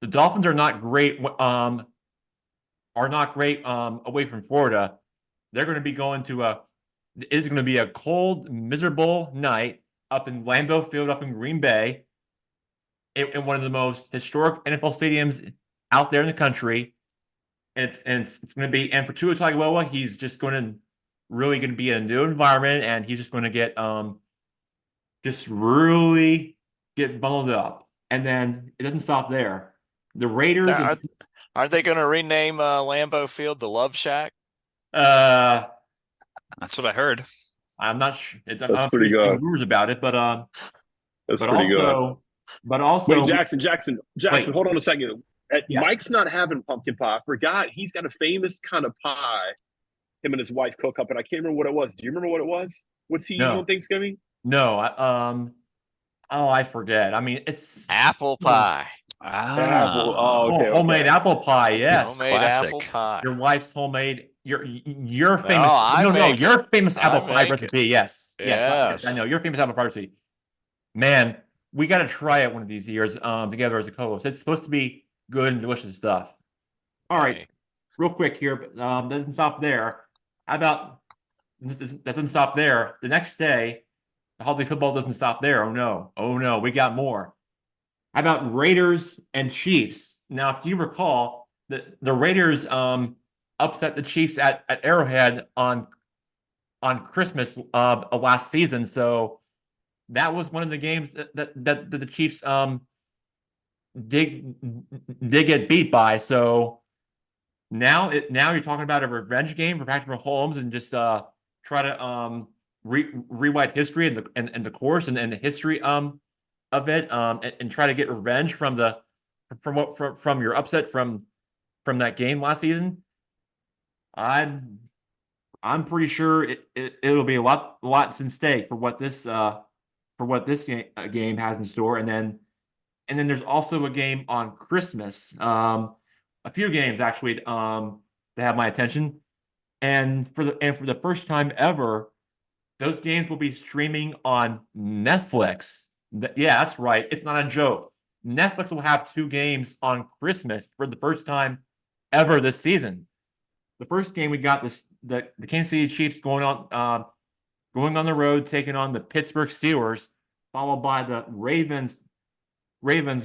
The Dolphins are not great away from Florida. They're going to be going to it is going to be a cold, miserable night up in Lambeau Field up in Green Bay, in one of the most historic NFL stadiums out there in the country. And it's going to be, and for Tua Tagovailoa, he's just going to be in a new environment, and he's just going to get just really get bundled up. And then it doesn't stop there. The Raiders aren't they going to rename Lambeau Field the Love Shack? That's what I heard. I'm not sure. That's pretty good. Rumors about it, but that's pretty good. But also, wait, Jackson, wait. Hold on a second. Yeah. Mike's not having pumpkin pie. I forgot he's got a famous kind of pie. Him and his wife cook up, and I can't remember what it was. Do you remember what it was? What's he eating on Thanksgiving? No, I forget. I mean, it's apple pie. Apple. Oh, okay. Homemade apple pie. Yes, homemade classic. Apple pie. Your wife's homemade your famous I make it. your famous I apple pie make it. recipe. Yes. Yes, I Yes. know your famous apple pie recipe. Man, we got to try it one of these years together as a co-host. It's supposed to be good and delicious stuff. All right, Hey. real quick here, but doesn't stop there. How about that doesn't stop there? The next day, the holiday football doesn't stop there. Oh no, we got more. How about Raiders and Chiefs? Now, if you recall, the Raiders upset the Chiefs at Arrowhead on Christmas of last season. So that was one of the games that the Chiefs did get beat by. So now you're talking about a revenge game for Patrick Mahomes and just try to rewrite history and the course and the history of it and try to get revenge from your upset from that game last season. I'm pretty sure it'll be a lot in stake for what this game has in store, and then there's also a game on Christmas. A few games actually that have my attention, and for the first time ever, those games will be streaming on Netflix. Yeah, that's right. It's not a joke. Netflix will have two games on Christmas for the first time ever this season. The first game we got the Kansas City Chiefs going on the road taking on the Pittsburgh Steelers, followed by the Ravens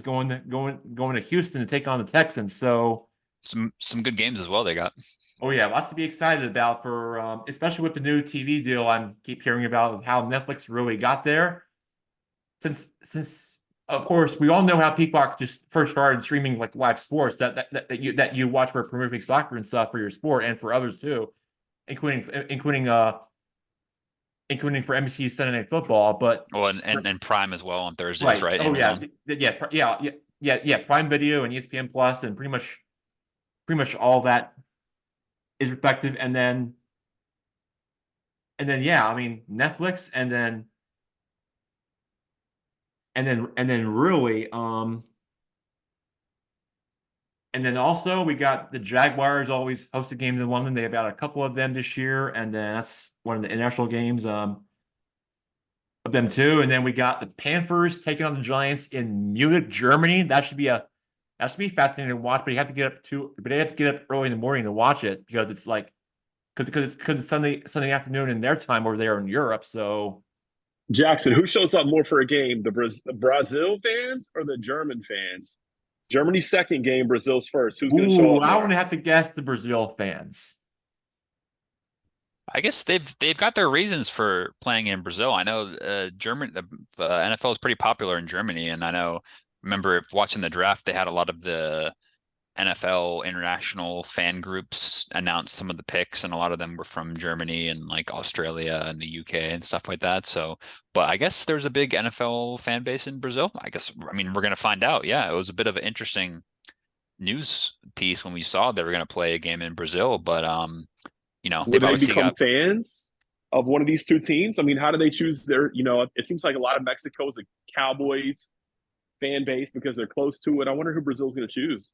going to Houston to take on the Texans. So some good games as well they got. oh yeah, lots to be excited about for especially with the new TV deal I keep hearing about of how Netflix really got there. Since of course we all know how Peacock just first started streaming like live sports that you watch for Premier League soccer and stuff for your sport and for others too, including for NBC Sunday Night Football, but Well, and Prime as well on Thursdays, right? Oh Amazon. yeah, Prime Video and ESPN Plus and pretty much all that is effective, and then yeah, I mean Netflix, and then really and then also we got the Jaguars always hosted games in London. They have got a couple of them this year, and then that's one of the international games of them too. And then we got the Panthers taking on the Giants in Munich, Germany. That should be fascinating to watch. But you have to get up early in the morning to watch it because it's like because it's Sunday afternoon in their time over there in Europe. So Jackson, who shows up more for a game, the Brazil fans or the German fans? Germany's second game, Brazil's first. Who's going to show up I more? want to have to guess the Brazil fans. I guess they've got their reasons for playing in Brazil. I know the NFL is pretty popular in Germany, and remember watching the draft, they had a lot of the NFL international fan groups announce some of the picks, and a lot of them were from Germany and like Australia and the UK and stuff like that. So, but I guess there's a big NFL fan base in Brazil. I mean, we're gonna find out. Yeah, it was a bit of an interesting news piece when we saw they were gonna play a game in Brazil, but Will they've they obviously become got fans of one of these two teams? I mean, how do they choose their, it seems like a lot of Mexico's a Cowboys fan base because they're close to it. I wonder who Brazil's going to choose.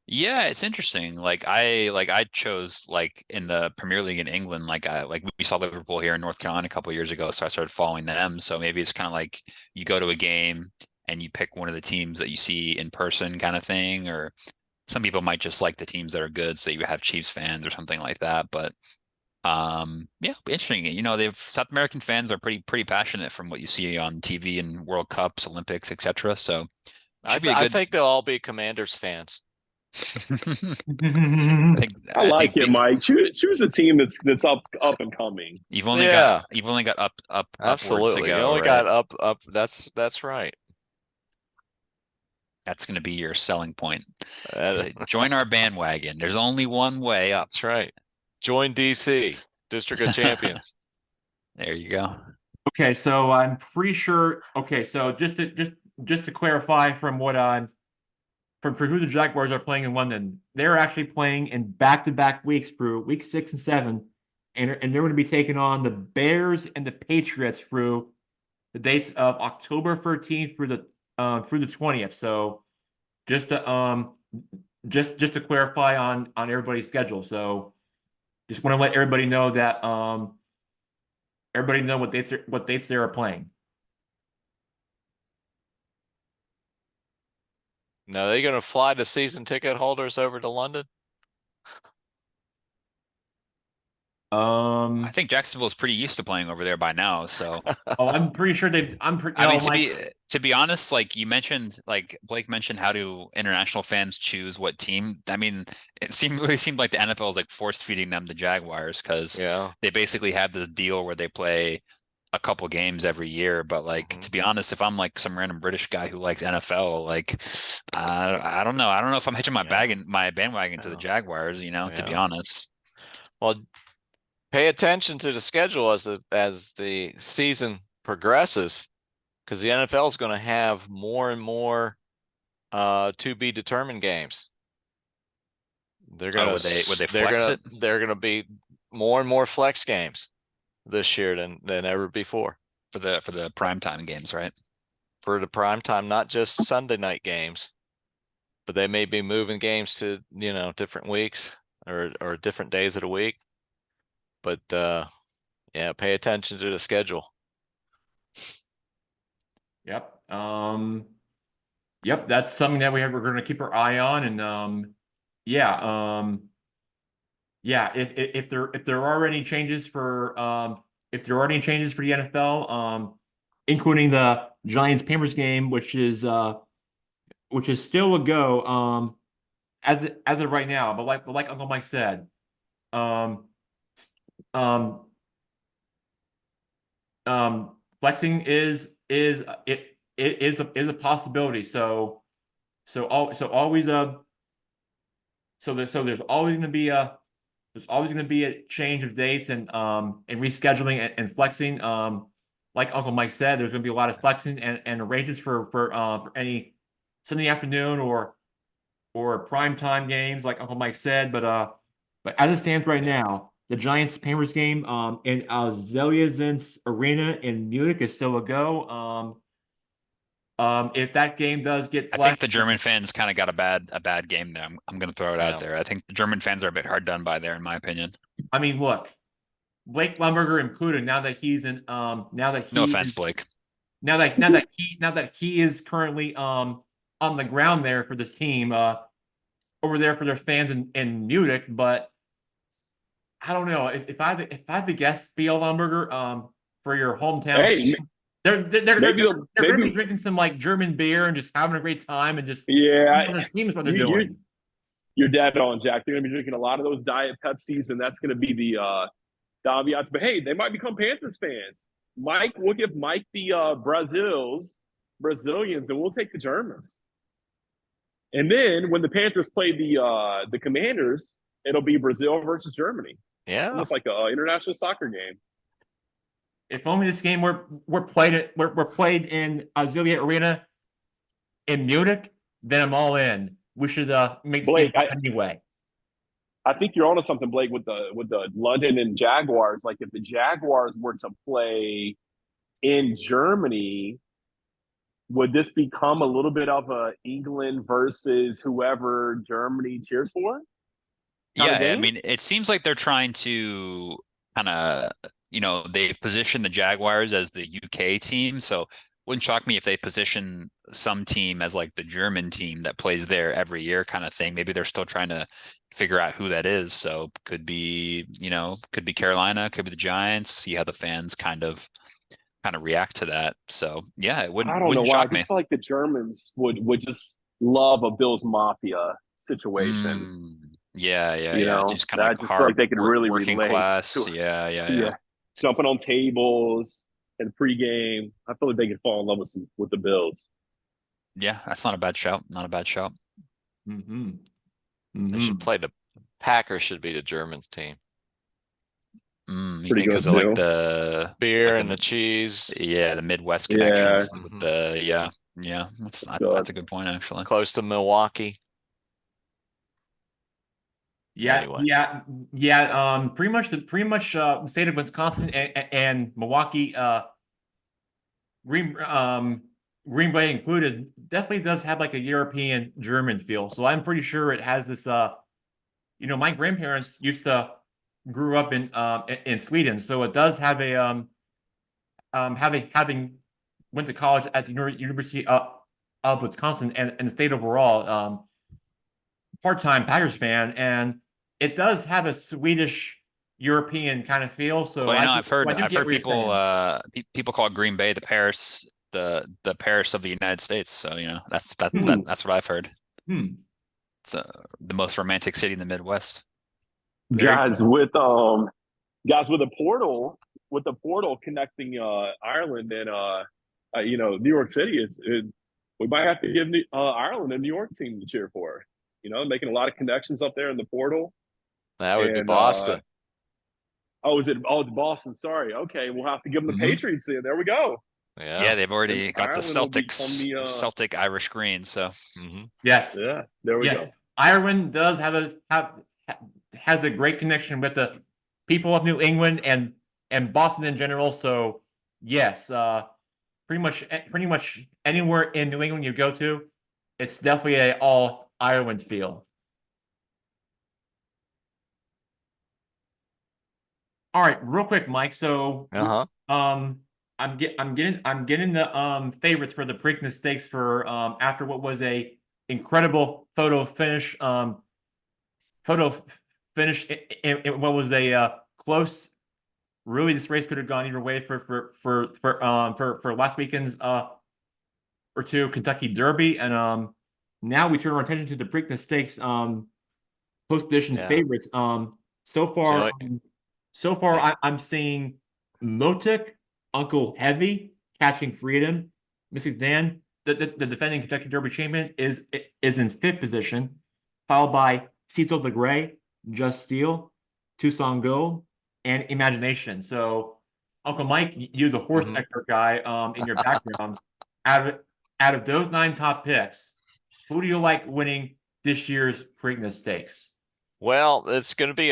Yeah, it's interesting. I chose like in the Premier League in England, like we saw Liverpool here in North Carolina a couple of years ago, so I started following them. So maybe it's kind of like you go to a game and you pick one of the teams that you see in person kind of thing, or some people might just like the teams that are good, so you have Chiefs fans or something like that. But yeah, interesting. They've South American fans are pretty passionate from what you see on TV and World Cups, Olympics, etc. So I should be a good. think they'll all be Commanders fans. I like it, Mike. Choose a team that's up and coming. You've only got upwards to Absolutely. go. You only right? got up. That's right. That's going to be your selling point. That's Join our bandwagon. There's only one way up. right. Join DC, District of Champions. There you go. Okay, so I'm pretty sure. Okay, so just to clarify from what for who the Jaguars are playing in London, they're actually playing in back-to-back weeks through week 6 and 7, and they're going to be taking on the Bears and the Patriots through the dates of October 13th through the 20th. So just to clarify on everybody's schedule. So Just want to let everybody know that everybody know what dates they are playing. Now, are they going to fly the season ticket holders over to London? I think Jacksonville's pretty used to playing over there by now. So oh, I'm pretty sure they. I mean, to be honest, like you mentioned, like Blake mentioned, how do international fans choose what team? I mean, it really seemed like the NFL is like forced feeding them the Jaguars because they basically have this deal where they play a couple games every year. But like to be honest, if I'm like some random British guy who likes NFL, like I don't know. I don't know if I'm hitching my bandwagon to the Jaguars. To be honest. Well, pay attention to the schedule as the season progresses, because the NFL is going to have more and more to be determined games. They're going would they flex it? They're going to be more and more flex games this year than ever before for the primetime games, right? For the primetime, not just Sunday night games, but they may be moving games to different weeks or different days of the week. But yeah, pay attention to the schedule. Yep. Yep, that's something that we're going to keep our eye on, and yeah, yeah. If there are any changes for the NFL, including the Giants-Panthers game, which is still a go, as of right now. But like Uncle Mike said, flexing is a possibility. So there's always going to be a change of dates and rescheduling and flexing. Like Uncle Mike said, there's going to be a lot of flexing and arrangements for any Sunday afternoon or prime time games, like Uncle Mike said. But as it stands right now, the Giants-Panthers game in Allianz Arena in Munich is still a go. If that game does get flexed, I think the German fans kind of got a bad game there. I'm going to throw it out there. I think the German fans are a bit hard done by there, in my opinion. I mean, look, Blake Lumberger included. Now that he's in, no offense, Blake. Now that he is currently on the ground there for this team, over there for their fans in Munich, but I don't know if I had to guess, BL Lumberger, for your hometown team, they're going to be drinking some like German beer and just having a great time and just other teams what they're doing. You're dead on, Jack. They're going to be drinking a lot of those Diet Pepsis, and that's going to be the ambiance. But hey, they might become Panthers fans. We'll give Mike the Brazilians, and we'll take the Germans. And then when the Panthers play the Commanders, it'll be Brazil versus Germany. Yeah, almost like an international soccer game. If only this game were played in Allianz Arena in Munich, then I'm all in. We should make Blake, anyway. I think you're onto something, Blake, with the London and Jaguars. Like if the Jaguars were to play in Germany, would this become a little bit of a England versus whoever Germany cheers for? Yeah, I mean, it seems like they're trying to kind of, they've positioned the Jaguars as the UK team. So wouldn't shock me if they position some team as like the German team that plays there every year kind of thing. Maybe they're still trying to figure out who that is. So could be Carolina, could be the Giants, see how the fans kind of react to that. So yeah, it wouldn't shock me. I just feel like the Germans would just love a Bills Mafia situation. Yeah. Just kind of hard, like they could really working relate class. To it. Yeah. Jumping on tables and pregame. I feel like they could fall in love with the Bills. Yeah, that's not a bad shout. Mm-hmm. They should play the Packers. Should be the Germans team. You think because of like the beer and the cheese? Yeah, the Midwest connections. With the that's a good point actually. Close to Milwaukee. Yeah. Pretty much the state of Wisconsin and Milwaukee, Green Bay included, definitely does have like a European German feel. So I'm pretty sure it has this. My grandparents used to grew up in Sweden, so it does have a having went to college at the University of Wisconsin and the state overall, part-time Packers fan, and it does have a Swedish European kind of feel. So Well, you know, so I do I've get heard what you're people saying. people call Green Bay the Paris of the United States. So, you know, that's what I've heard. Hmm. It's the most romantic city in the Midwest. Very Guys with the portal connecting Ireland and New York City, we might have to give Ireland a New York team to cheer for. Making a lot of connections up there in the portal. That would be And Boston. it's Boston. Sorry. Okay, we'll have to give them the Mhm. Patriots in. There we go. Yeah, they've already And got the Ireland will become Celtics, Celtic Irish green. So Yes. yeah, there we Yes. go. Ireland does has a great connection with the people of New England and Boston in general. So yes, pretty much anywhere in New England you go to, it's definitely a all Ireland feel. All right, real quick, Mike. So I'm getting the favorites for the Preakness Stakes for after what was a incredible photo finish in what was a close. Really, this race could have gone either way for last weekend's or two Kentucky Derby, and now we turn our attention to the Preakness Stakes post edition Yeah. favorites. So far, I'm seeing Motic, Uncle Heavy, Catching Freedom, Mystic Dan, the defending Kentucky Derby champion is in fifth position, followed by Cecil the Gray, Just Steel, Tucson Gold, and Imagination. So, Uncle Mike, you're the horse expert guy in your background. Out of those 9 top picks, who do you like winning this year's Preakness Stakes? Well, it's going to be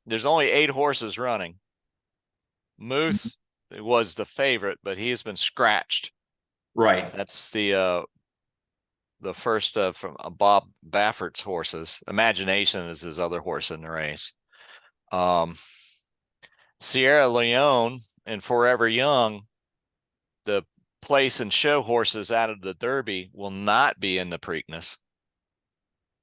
there's only 8 horses running. Muth was the favorite, but he has been scratched. Right. That's the first from Bob Baffert's horses. Imagination is his other horse in the race. Sierra Leone and Forever Young, the place and show horses out of the Derby, will not be in the Preakness.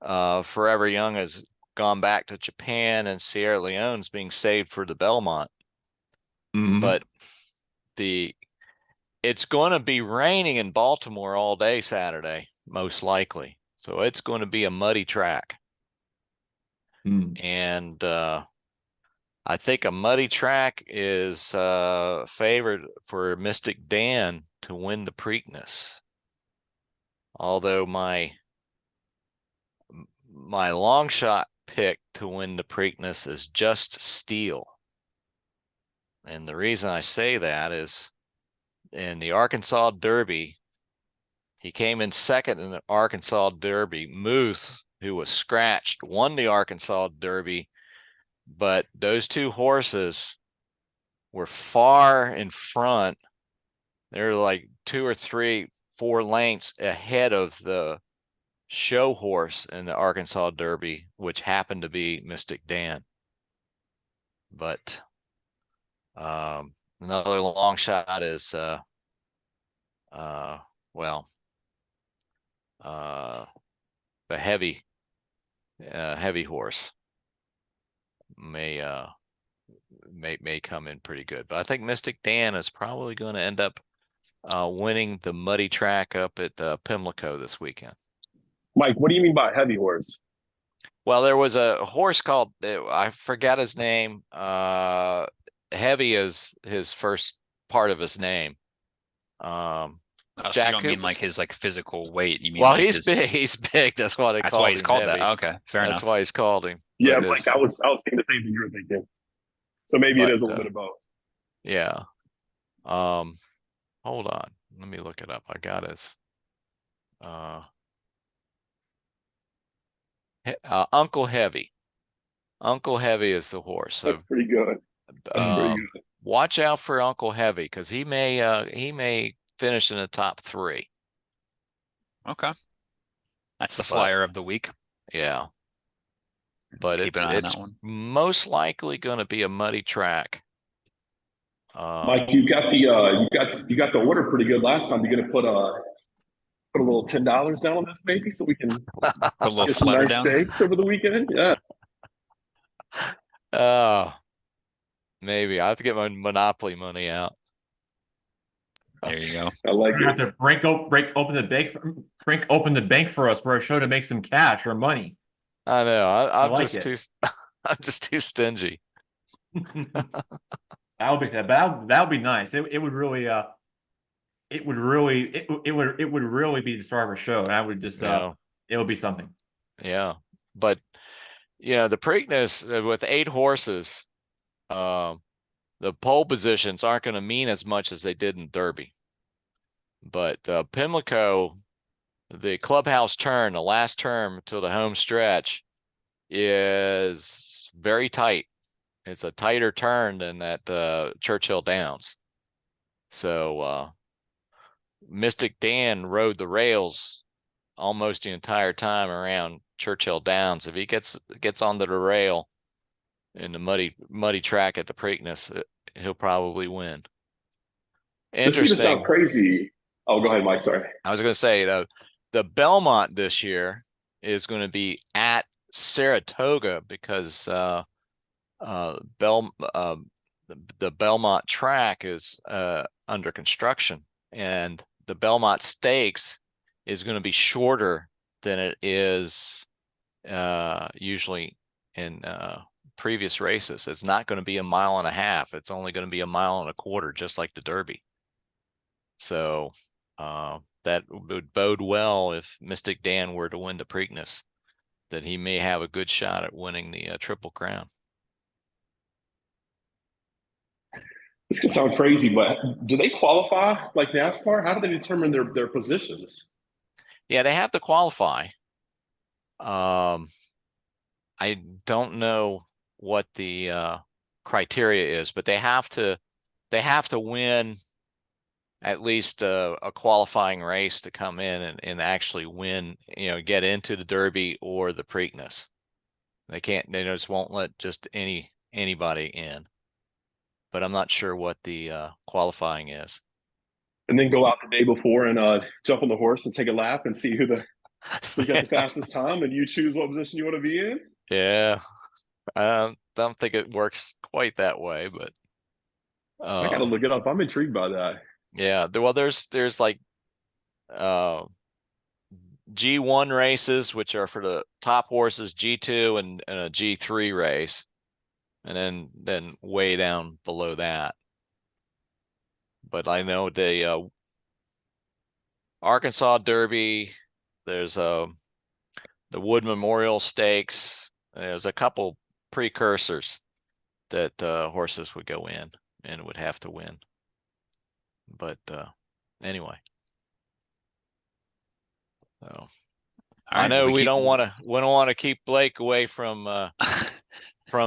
Forever Young has gone back to Japan, and Sierra Leone's being saved for the Belmont. But it's going to be raining in Baltimore all day Saturday, most likely. So it's going to be a muddy track. And I think a muddy track is favored for Mystic Dan to win the Preakness. Although my long shot pick to win the Preakness is Just Steel. And the reason I say that is in the Arkansas Derby, he came in second in the Arkansas Derby. Muth, who was scratched, won the Arkansas Derby, but those 2 horses were far in front. They're like 2 or 3, 4 lengths ahead of the show horse in the Arkansas Derby, which happened to be Mystic Dan. But another long shot is the heavy horse may come in pretty good. But I think Mystic Dan is probably going to end up winning the muddy track up at Pimlico this weekend. Mike, what do you mean by heavy horse? Well, there was a horse called, I forgot his name. Heavy is his first part of his name. so Jack, you don't mean like his physical weight. You mean well, like he's big. He's big. That's why That's why he's him called heavy. that. Okay, fair enough. That's why he's called him. Yeah, But Mike, I was thinking the same thing you were thinking. So maybe it is a little bit of both. Yeah. Hold on. Let me look it up. I got his Uncle Heavy. Uncle Heavy is the horse. So that's pretty good. That's pretty good. Watch out for Uncle Heavy, because he may finish in the top 3. Okay. That's the flyer of the week. Yeah. but Keep an eye on it's that one. most likely going to be a muddy track. Mike, you got the order pretty good last time. You gonna put a little $10 down on this maybe so we can Put a little get some flutter nice down. steaks over the weekend? Yeah. Oh, maybe I have to get my Monopoly money out. There you go. I like You have it. to break open the bank for us for a show to make some cash or money. I know. I I'm like just it. I'm just too stingy. That'll be nice. It would really it would really be the star of a show, and I would just Yeah. it would be something. Yeah. But the Preakness with 8 horses, the pole positions aren't going to mean as much as they did in Derby. But Pimlico, the clubhouse turn, the last turn till the home stretch, is very tight. It's a tighter turn than that Churchill Downs. So Mystic Dan rode the rails almost the entire time around Churchill Downs. If he gets onto the rail in the muddy track at the Preakness, he'll probably win. This is gonna sound Interesting. crazy. Oh, go ahead, Mike. Sorry. I was going to say the Belmont this year is going to be at Saratoga because the Belmont track is under construction, and the Belmont Stakes is going to be shorter than it is usually in previous races. It's not going to be 1.5 miles. It's only going to be 1.25 miles, just like the Derby. So that would bode well if Mystic Dan were to win the Preakness, that he may have a good shot at winning the Triple Crown. This could sound crazy, but do they qualify like NASCAR? How do they determine their positions? Yeah, they have to qualify. I don't know what the criteria is, but they have to win at least a qualifying race to come in and actually win, get into the Derby or the Preakness. They just won't let just anybody in. But I'm not sure what the qualifying is. And then go out the day before and jump on the horse and take a lap and see who got the fastest time, and you choose what position you want to be in. Yeah, I don't think it works quite that way, but I gotta look it up. I'm intrigued by that. yeah. Well, there's like G1 races, which are for the top horses, G2 and a G3 race, and then way down below that. But I know the Arkansas Derby, there's the Wood Memorial Stakes. There's a couple precursors that horses would go in and would have to win. But anyway, so I know we don't want to keep Blake away from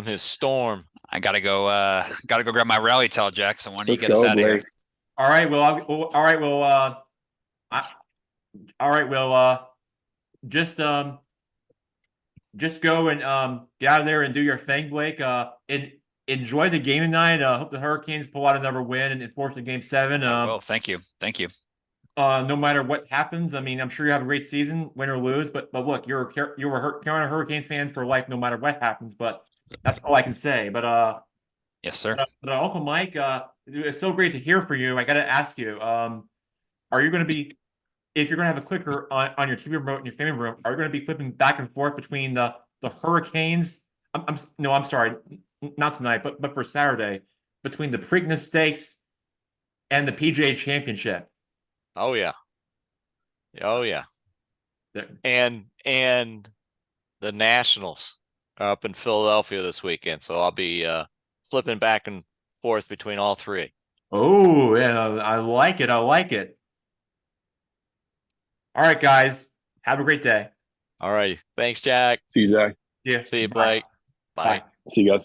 his storm. I gotta go grab my rally towel, Jackson. Why don't you Let's get us go, out of here? Blake. All right, just go and get out of there and do your thing, Blake. And enjoy the game tonight. Hope the Hurricanes pull out another win and force the Game 7. Well, thank you. No matter what happens, I mean, I'm sure you have a great season, win or lose. But look, you're a Carolina Hurricanes fans for life, no matter what happens. But that's all I can say. But Yes, sir. Uncle Mike, it's so great to hear from you. I got to ask you, are you going to be, if you're going to have a clicker on your TV remote in your family room, are you going to be flipping back and forth between the Hurricanes? I'm sorry, not tonight, but for Saturday, between the Preakness Stakes and the PGA Championship. Oh yeah. And the Nationals are up in Philadelphia this weekend, so I'll be flipping back and forth between all three. Oh, yeah, I like it. All right, guys, have a great day. All right. Thanks, Jack. See you, Jack. Yeah. See you, Blake. Bye. See you guys.